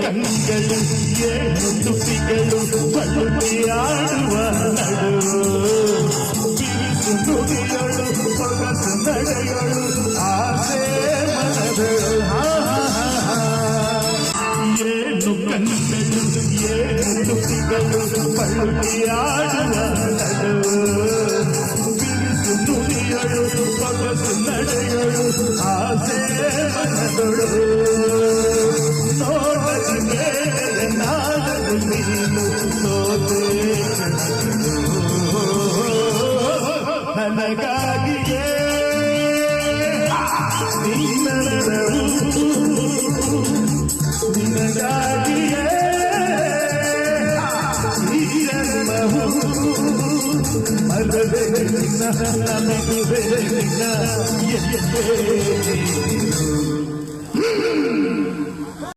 ಕಂಗಳು ಏನು ತುಟಿಗಳು ಬಳುಕಿಯಾಡುವ ನಡುವು ಬಿರುಸು ನುಡಿಗಳು ಸೊಗಸು ನಡೆಗಳು ಆಸೆ ಮನದಳು ಏನು ಕಂಗಳು ಏನು ತುಟಿಗಳು ಬಳುಕಿಯಾಡುವ ನಡುವು ಬಿರುಸು ನುಡಿಗಳು ಸೊಗಸು ನಡೆಗಳು ಆಸೆ ಮನದಳು ನನಗಾಗಿಯೇ ನಿನಗಾಗಿಯೇ ಮರವೇ ನಮಗೂ ಬೇರೆ